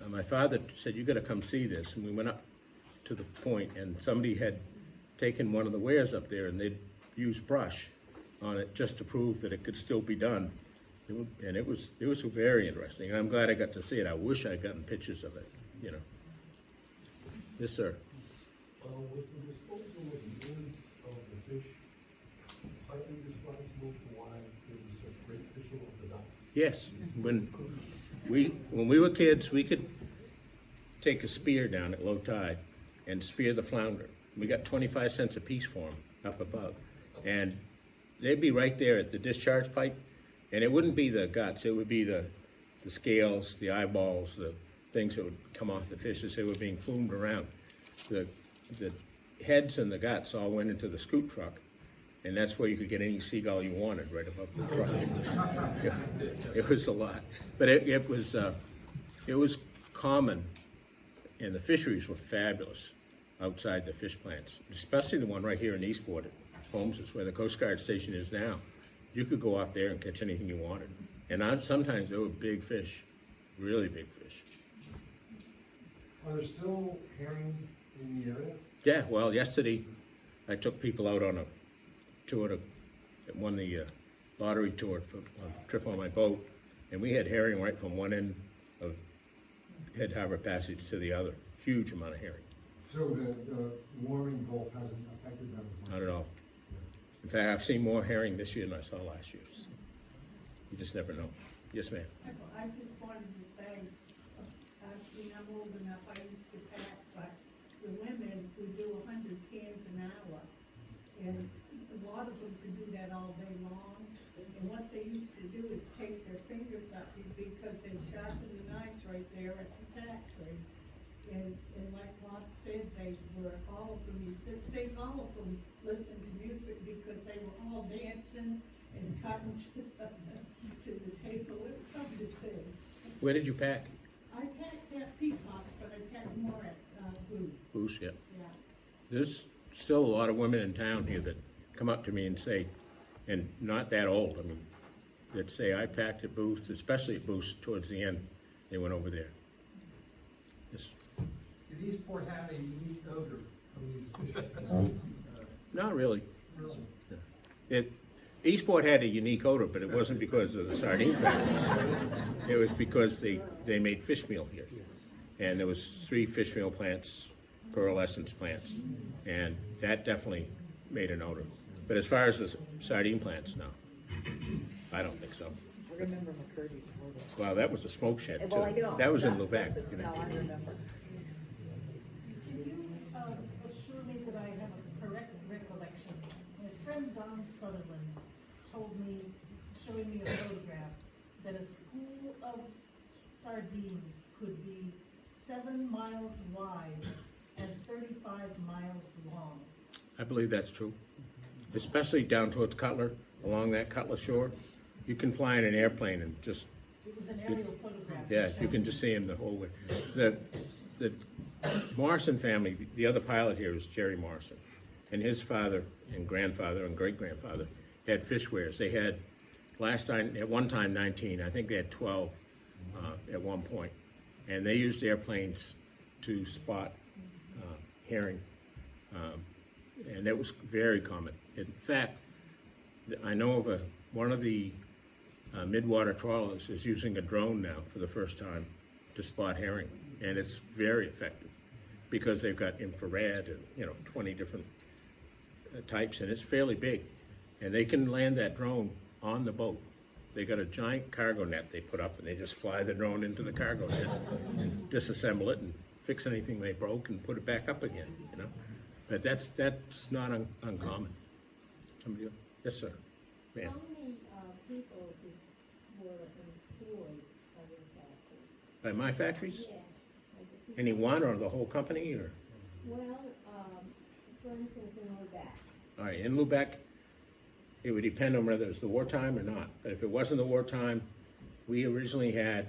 My father said, "You gotta come see this," and we went up to the point, and somebody had taken one of the wares up there, and they'd used brush on it just to prove that it could still be done. And it was very interesting, and I'm glad I got to see it. I wish I'd gotten pictures of it, Yes, sir. Was the disposal of the ends of the fish partly responsible for why there was such great fishing of the docks? Yes, when we were kids, we could take a spear down at low tide and spear the flounder. We got 25 cents a piece for them up above. And they'd be right there at the discharge pipe, and it wouldn't be the guts, it would be the scales, the eyeballs, the things that would come off the fish as they were being flumed around. The heads and the guts all went into the scoop truck, and that's where you could get any seagull you wanted, right above the truck. Yeah, it was a lot, but it was common, and the fisheries were fabulous outside the fish plants, especially the one right here in Eastport at Holmes's, where the Coast Guard station is now. You could go off there and catch anything you wanted, and sometimes they were big fish, really big fish. Are there still herring in the area? Yeah, well, yesterday I took people out on a tour won the lottery tour for a trip on my boat, and we had herring right from one end of Head Harbor Passage to the other. Huge amount of herring. So the warming Gulf hasn't affected them as much? Not at all. In fact, I've seen more herring this year than I saw last year. You just never know. Yes, ma'am. I just wanted to say, I'm old enough, I used to pack, but the women who do 100 cans an hour, and a lot of them could do that all day long. And what they used to do is take their fingers up because they sharpen the knives right there at the factory. And like Bob said, all of them listened to music because they were all dancing and cutting to the table. It was something to say. Where did you pack? I packed at Peacock, but I packed more at Booth, Bruce, yeah. yeah. There's still a lot of women in town here that come up to me and say, and not that old, that say, I packed at Booth, especially at Booth towards the end, they went over there. Yes. Did Eastport have a unique odor from these fish? Not really. Really? Eastport had a unique odor, but it wasn't because of the sardine factories. It was because they made fish meal here. And there was 3 fish meal plants, pearlescence plants, and that definitely made an odor. But as far as the sardine plants, no. I don't think so. I remember McCurdy's photo. Well, that was a smoke shed too. Well, I know. That was in That's Lubec. the smell I remember. Can you assure me that I have a correct recollection? My friend Don Sutherland told me, showing me a photograph, that a school of sardines could be 7 miles wide and 35 miles long. I believe that's true. Especially down towards Cutler, along that Cutler shore. You can fly in an airplane and just, It was an aerial photograph. yeah, you can just see them the whole way. The Morrison family, the other pilot here is Jerry Morrison. And his father and grandfather and great-grandfather had fish weirs. They had, at one time 19, I think they had 12 at one point. And they used airplanes to spot herring. And it was very common. In fact, I know of one of the midwater trawlers is using a drone now for the first time to spot herring. And it's very effective because they've got infrared and, 20 different types, and it's fairly big. And they can land that drone on the boat. They got a giant cargo net they put up, and they just fly the drone into the cargo net and disassemble it and fix anything they broke and put it back up again, But that's not uncommon. Somebody else? Yes, sir. Ma'am. How many people were employed by your factory? By my factories? Yeah. Like the people- Any one or the whole company or? Well, for instance, in Lubec. All right, in Lubec, it would depend on whether it was the wartime or not. But if it wasn't the wartime, we originally had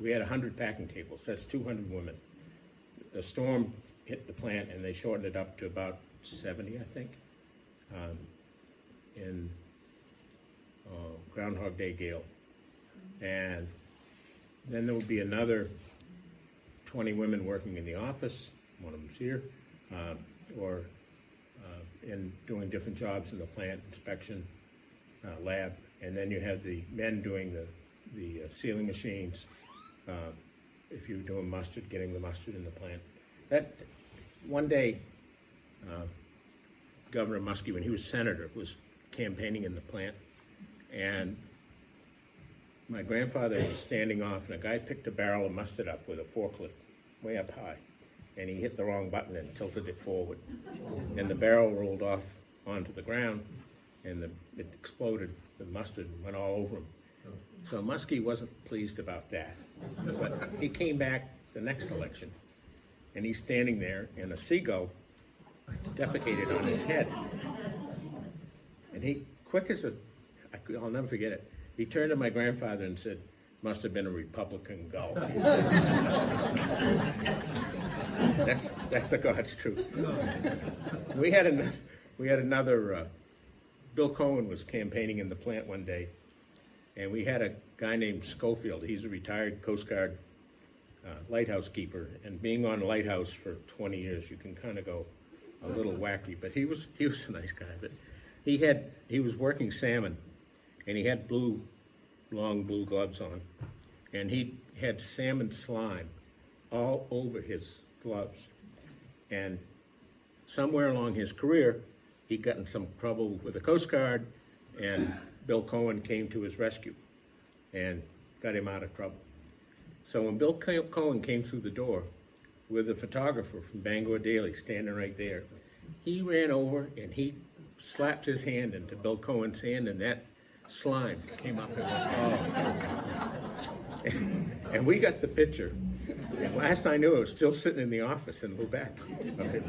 we had 100 packing tables, that's 200 women. The storm hit the plant and they shortened it up to about 70, I think, in Groundhog Day gale. And then there would be another 20 women working in the office, one of them's here, or in doing different jobs in the plant, inspection, lab. And then you had the men doing the sealing machines, if you were doing mustard, getting the mustard in the plant. That, one day, Governor Muskie, when he was senator, was campaigning in the plant, and my grandfather was standing off, and a guy picked a barrel of mustard up with a forklift way up high, and he hit the wrong button and tilted it forward, and the barrel rolled off onto the ground, and it exploded, the mustard went all over him. So Muskie wasn't pleased about that, but he came back the next election, and he's standing there, and a seagull defecated on his head. And he, I'll never forget it, he turned to my grandfather and said, "Must have been a Republican gull." That's a God's truth. We had another, Bill Cohen was campaigning in the plant one day, and we had a guy named Schofield. He's a retired Coast Guard lighthouse keeper, and being on a lighthouse for 20 years, you can kind of go a little wacky, but he was a nice guy. But he was working salmon, and he had long blue gloves on, and he had salmon slime all over his gloves. And somewhere along his career, he got in some trouble with the Coast Guard, and Bill Cohen came to his rescue and got him out of trouble. So when Bill Cohen came through the door with a photographer from Bangor Daily standing right there, he ran over and he slapped his hand into Bill Cohen's hand, and that slime came up and went, oh. And we got the picture. And last I knew, it was still sitting in the office in Lubec. Okay.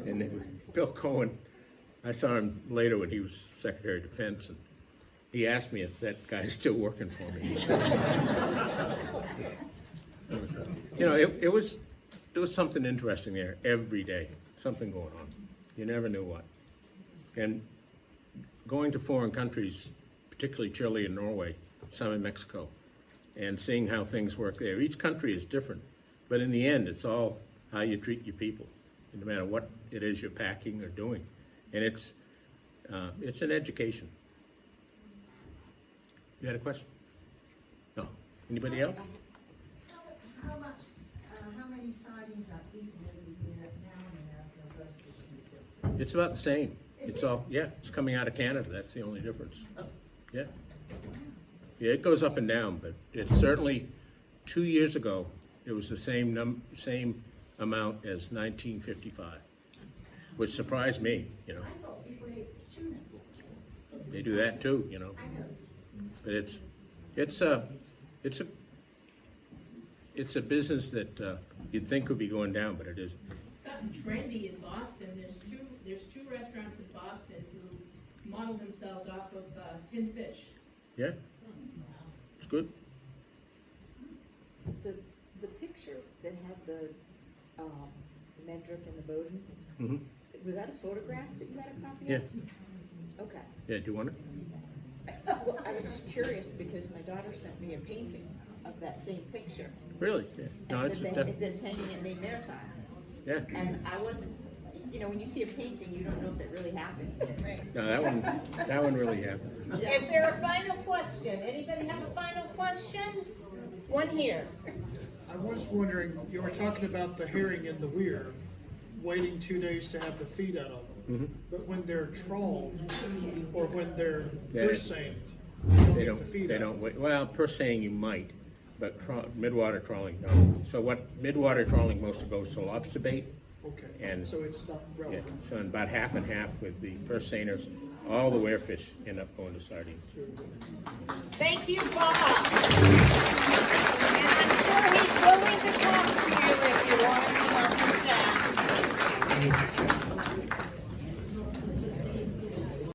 And it was Bill Cohen. I saw him later when he was Secretary of Defense, and he asked me if that guy's still working for me. He said, there was something interesting there every day, something going on. You never knew what. And going to foreign countries, particularly Chile and Norway, some in Mexico, and seeing how things work there. Each country is different, But in the end, it's all how you treat your people, no matter what it is you're packing or doing. And it's an education. You had a question? No. Anybody else? How much, how many sightings are each and every year now in America versus? It's about the same. It's all, yeah, it's coming out of Canada, that's the only difference. Yeah. Yeah, it goes up and down, but it's certainly, 2 years ago, it was the same same amount as 1955, which surprised me, you know. I thought people ate tuna. They do that too, you know. I know. But it's a business that you'd think would be going down, but it isn't. It's gotten trendy in Boston. There's two restaurants in Boston who model themselves off of tin fish. Yeah, it's good. The picture that had the, Medrick and the Bowden, Mhm. was that a photograph that you had a copy Yeah, of? Okay. yeah, do you want it? Well, I was just curious because my daughter sent me a painting of that same picture. Really? Yeah. No, And it's, it's hanging at Maine Maritime. yeah, And I wasn't, you know, when you see a painting, you don't know if it really happened. no, that one really happened. Is there a final question? Anybody have a final question? One here. I was wondering, you were talking about the herring and the weir, waiting 2 days to have the feet out of them. But when they're trawled, or when they're Yeah. fish seined, you don't They get the feet don't, they out. don't, wait. Well, per saying you might, but midwater trawling, no. So what midwater trawling mostly goes to lobster bait, Okay, and- so it's not yeah, relevant. so about half and half with the purse seiners, all the weirfish end up going to sardines. Thank you, Bob. And I'm sure he's willing to talk to you if you want to come up and chat.